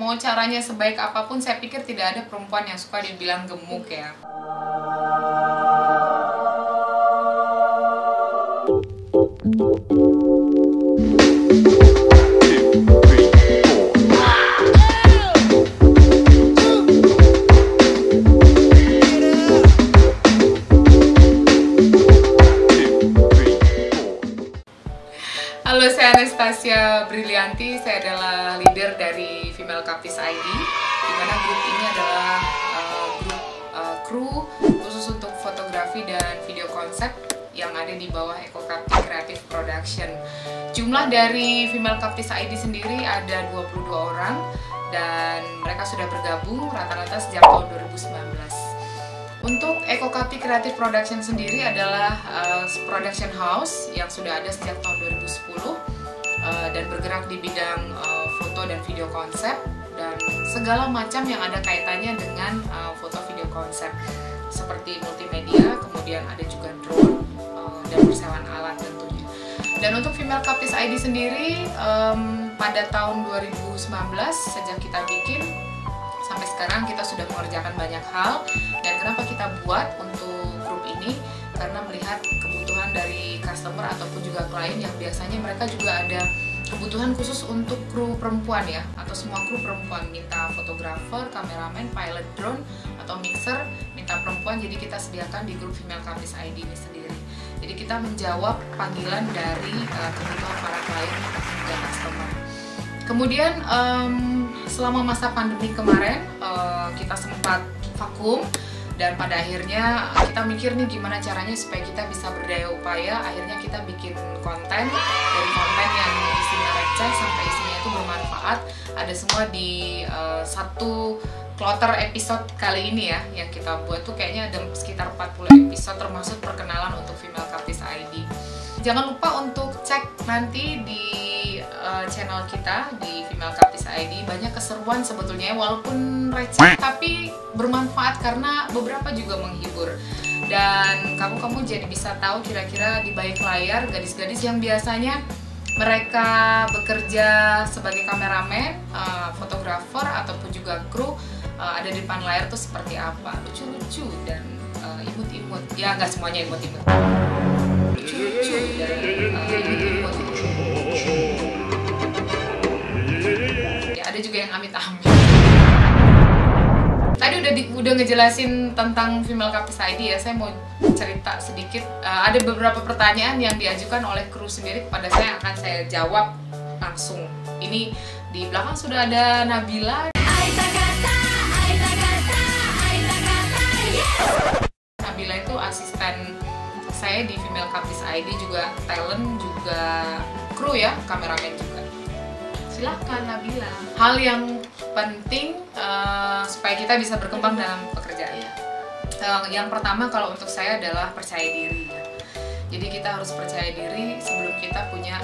Mau caranya sebaik apapun, saya pikir tidak ada perempuan yang suka dibilang gemuk ya. Halo, saya Anastasia Brilianti, saya adalah leader dari Female Cupties ID, di mana grup ini adalah grup kru khusus untuk fotografi dan video konsep yang ada di bawah Eko Cupties Creative Production. Jumlah dari Female Cupties ID sendiri ada 22 orang dan mereka sudah bergabung rata-rata sejak tahun 2019. Untuk Eko Cupties Creative Production sendiri adalah production house yang sudah ada sejak tahun 2010 dan bergerak di bidang foto dan video konsep dan segala macam yang ada kaitannya dengan foto video konsep seperti multimedia, kemudian ada juga drone dan persewaan alat tentunya. Dan untuk Female Cupties ID sendiri pada tahun 2019 sejak kita bikin sampai sekarang kita sudah mengerjakan banyak hal. Dan kenapa kita buat untuk grup ini? Karena melihat kebutuhan dari customer ataupun juga klien yang biasanya mereka juga ada kebutuhan khusus untuk kru perempuan ya, atau semua kru perempuan minta fotografer, kameramen, pilot drone atau mixer minta perempuan. Jadi kita sediakan di grup Female Cupties ID ini sendiri. Jadi kita menjawab panggilan dari kebutuhan para klien dan customer. Kemudian selama masa pandemi kemarin kita sempat vakum dan pada akhirnya kita mikir nih gimana caranya supaya kita bisa berdaya upaya. Akhirnya kita bikin konten, dari konten yang isinya receh sampai isinya itu bermanfaat, ada semua di satu kloter episode kali ini ya yang kita buat tuh kayaknya ada sekitar 40 episode termasuk perkenalan untuk Female Cupties ID. Jangan lupa untuk cek nanti di channel kita di Female Cupties ID, banyak keseruan sebetulnya walaupun receh tapi bermanfaat karena beberapa juga menghibur. Dan kamu jadi bisa tahu kira-kira di balik layar gadis-gadis yang biasanya mereka bekerja sebagai kameramen, fotografer ataupun juga kru ada di depan layar tuh seperti apa, lucu-lucu dan imut-imut. Ya nggak semuanya imut-imut, lucu-lucu dan imut-imut. Ya ada juga yang amit-amit. Tadi udah ngejelasin tentang Female Cupties ID ya, saya mau cerita sedikit. Ada beberapa pertanyaan yang diajukan oleh kru sendiri kepada saya yang akan saya jawab langsung. Ini di belakang sudah ada Nabila. Nabila itu asisten saya di Female Cupties ID, juga talent, juga kru ya, kameramen juga. Silahkan Nabila. Hal yang penting supaya kita bisa berkembang dalam pekerjaan. Yang pertama kalau untuk saya adalah percaya diri ya. Jadi kita harus percaya diri sebelum kita punya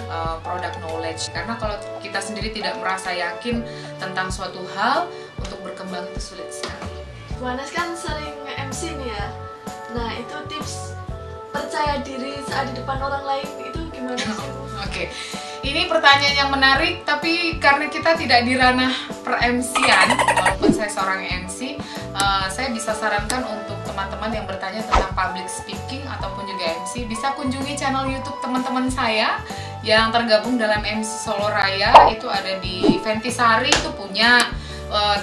product knowledge. Karena kalau kita sendiri tidak merasa yakin tentang suatu hal, untuk berkembang itu sulit sekali. Bu Anas kan sering MC nih ya. Nah itu tips percaya diri saat di depan orang lain itu gimana sih? Oke. Ini pertanyaan yang menarik, tapi karena kita tidak di ranah per-MC-an, walaupun saya seorang MC, saya bisa sarankan untuk teman-teman yang bertanya tentang public speaking ataupun juga MC, bisa kunjungi channel YouTube teman-teman saya yang tergabung dalam MC Solo Raya. Itu ada di Ventisari, itu punya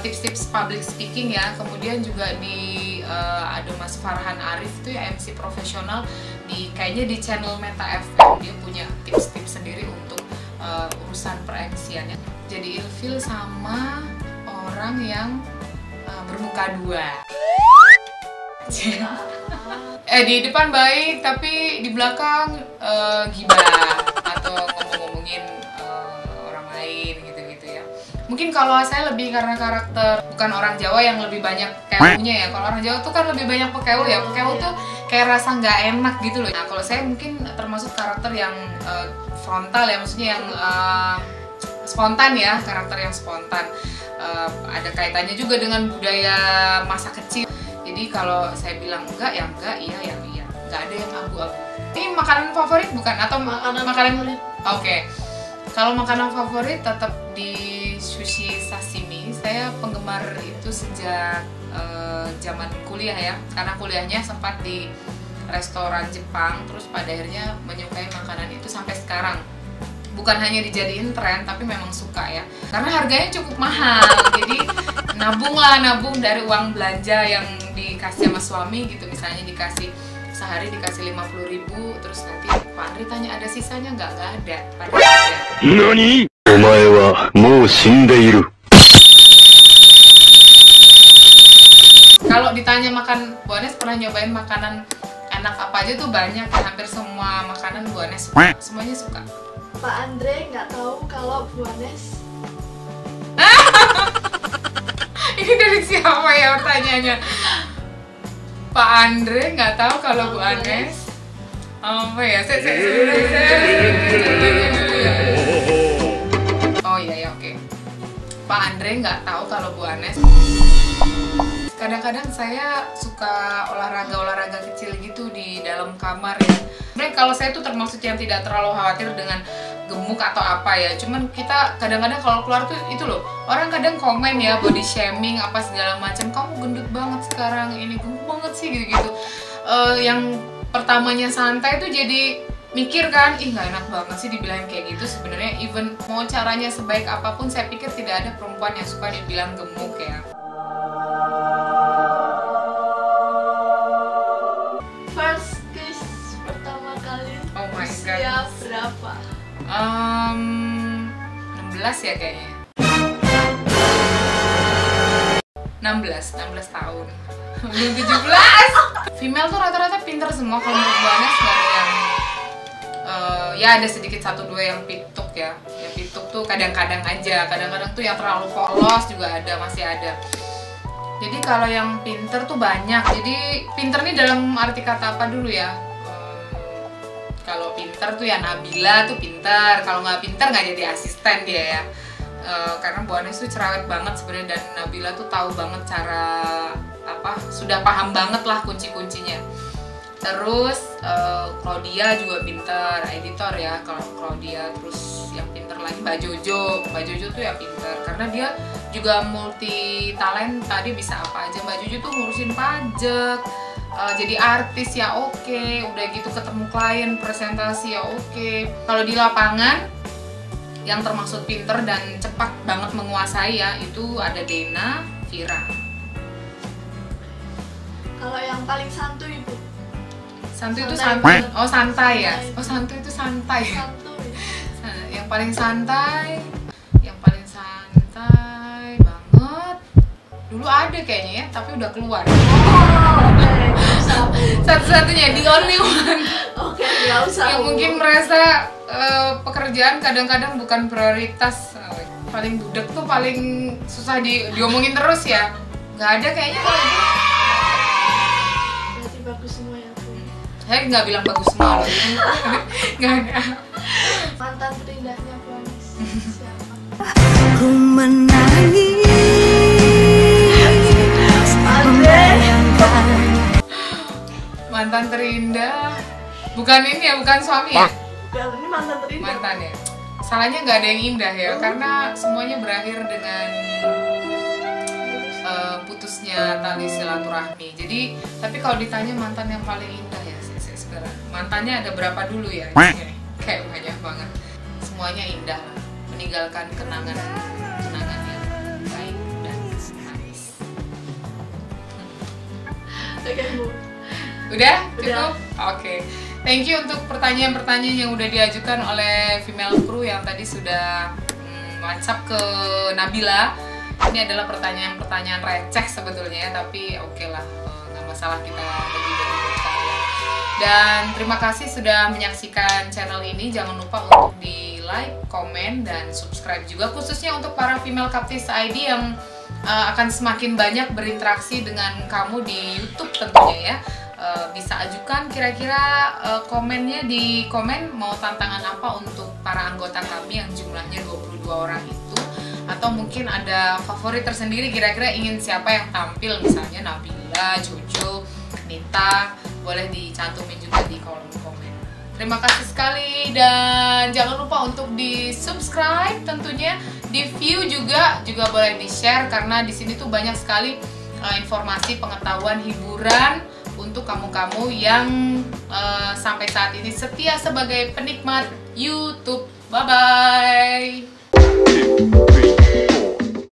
tips-tips public speaking ya. Kemudian juga di ada Mas Farhan Arif tuh ya, MC profesional, kayaknya di channel Meta FM, dia punya tips-tips sendiri untuk urusan per-MC-an. Jadi ilfil sama orang yang bermuka dua. Di depan baik tapi di belakang gibah atau ngomong-ngomongin orang lain gitu-gitu ya. Mungkin kalau saya lebih karena karakter bukan orang Jawa yang lebih banyak pekeunya ya. Kalau orang Jawa tuh kan lebih banyak pekeu ya. Pekeu tuh kayak rasa nggak enak gitu loh. Nah kalau saya mungkin termasuk karakter yang frontal ya, maksudnya yang spontan ya, karakter yang spontan. Ada kaitannya juga dengan budaya masa kecil. Jadi kalau saya bilang enggak ya enggak, iya ya iya. Nggak ada yang abu-abu. Ini makanan favorit bukan? Atau makanan favorit? Oke. Kalau makanan favorit tetap di sushi sashimi saya penggemar itu sejak zaman kuliah ya, karena kuliahnya sempat di restoran Jepang, terus pada akhirnya menyukai makanan itu sampai sekarang. Bukan hanya dijadiin tren, tapi memang suka ya, karena harganya cukup mahal. Jadi nabung dari uang belanja yang dikasih sama suami gitu, misalnya dikasih sehari dikasih 50.000, terus nanti Pak Andri tanya ada sisanya nggak ada, padahal ada. Nani? Omae wa mou shindeiru. Kalau ditanya makan, Bu Anes pernah nyobain makanan enak apa aja tuh banyak, hampir semua makanan Bu Anes suka, semuanya suka. Pak Andre nggak tahu kalau Bu Anes. Ini dari siapa ya pertanyaannya? Pak Andre nggak tahu kalau Bu Anes apa ya? Oh iya ya, oke. Pak Andre nggak tahu kalau Bu Anes. Kadang-kadang saya suka olahraga kecil gitu di dalam kamar ya. Sebenarnya kalau saya tuh termasuk yang tidak terlalu khawatir dengan gemuk atau apa ya. Cuman kita kadang-kadang kalau keluar tuh itu loh, orang kadang komen ya, body shaming apa segala macam. Kamu gendut banget sekarang, ini gemuk banget sih gitu-gitu. Yang pertamanya santai tuh jadi mikir kan, ih nggak enak banget sih dibilang kayak gitu. Sebenarnya even mau caranya sebaik apapun, saya pikir tidak ada perempuan yang suka dibilang gemuk ya. First kiss pertama kali Oh my usia God. berapa? 16 ya kayaknya. 16 tahun. Belum 17. Female tuh rata-rata pinter semua kalau menurut Bu Anes, nggak ada yang ya ada sedikit satu dua yang pituk ya. Ya pituk tuh kadang-kadang aja, kadang-kadang tuh yang terlalu polos juga ada, masih ada. Jadi kalau yang pinter tuh banyak. Jadi pinter nih dalam arti kata apa dulu ya? Kalau pinter tuh ya Nabila tuh pinter. Kalau nggak pinter nggak jadi asisten dia ya. Karena Bu Anes tuh cerewet banget sebenarnya, dan Nabila tuh tahu banget cara apa, sudah paham banget lah kunci-kuncinya. Terus Claudia juga pinter, editor ya kalau Claudia. Terus yang pinter lagi Mbak Jojo tuh ya pinter, karena dia juga multi talent. Tadi bisa apa aja. Mbak Jojo tuh ngurusin pajak, jadi artis ya oke, udah gitu ketemu klien, presentasi ya oke. Kalau di lapangan yang termasuk pinter dan cepat banget menguasai ya, itu ada Dena, Vira. Kalau yang paling santuy Bu? Santuy itu Santai. santai. Oh santai ya. Oh santuy itu santai. Santuy. Yang paling santai banget. Dulu ada kayaknya ya, tapi udah keluar. Oke, nggak usah Bu. Satu-satunya, the only one. Oke, nggak usah Yang Bu. mungkin merasa pekerjaan kadang-kadang bukan prioritas. Paling budek tuh paling susah diomongin terus ya. Nggak ada kayaknya kalau itu. Berarti bagus semua ya Bu. Saya nggak bilang bagus semua loh. Nggak ada. Mantan terindahnya Bu Anes siapa? Ku menangis membayangkan. Mantan terindah. Bukan ini ya, bukan suami ya? Bukan, ini mantan terindah. Mantan ya. Salahnya nggak ada yang indah ya, karena semuanya berakhir dengan putusnya tali silaturahmi. Jadi, tapi kalau ditanya mantan yang paling indah ya, saya sekarang mantannya ada berapa dulu ya? Kayak banyak banget. Semuanya indah lah, meninggalkan kenangan yang baik dan manis. Oke Bu. Udah? Cukup? Oke. Thank you untuk pertanyaan-pertanyaan yang udah diajukan oleh female crew yang tadi sudah WhatsApp ke Nabila. Ini adalah pertanyaan-pertanyaan receh sebetulnya ya, tapi oke lah, nggak masalah kita bagi-bagi buat kalian. Dan terima kasih sudah menyaksikan channel ini. Jangan lupa untuk di like, komen, dan subscribe juga, khususnya untuk para female Kaptis ID yang akan semakin banyak berinteraksi dengan kamu di YouTube tentunya ya. Bisa ajukan kira-kira komennya di komen, mau tantangan apa untuk para anggota kami yang jumlahnya 22 orang itu, atau mungkin ada favorit tersendiri, kira-kira ingin siapa yang tampil, misalnya Nabila, Jojo, Nita, boleh dicantumin juga di kolom komen. Terima kasih sekali, dan jangan lupa untuk di subscribe tentunya, di view juga boleh di share, karena di sini tuh banyak sekali informasi, pengetahuan, hiburan untuk kamu-kamu yang sampai saat ini setia sebagai penikmat YouTube. Bye bye.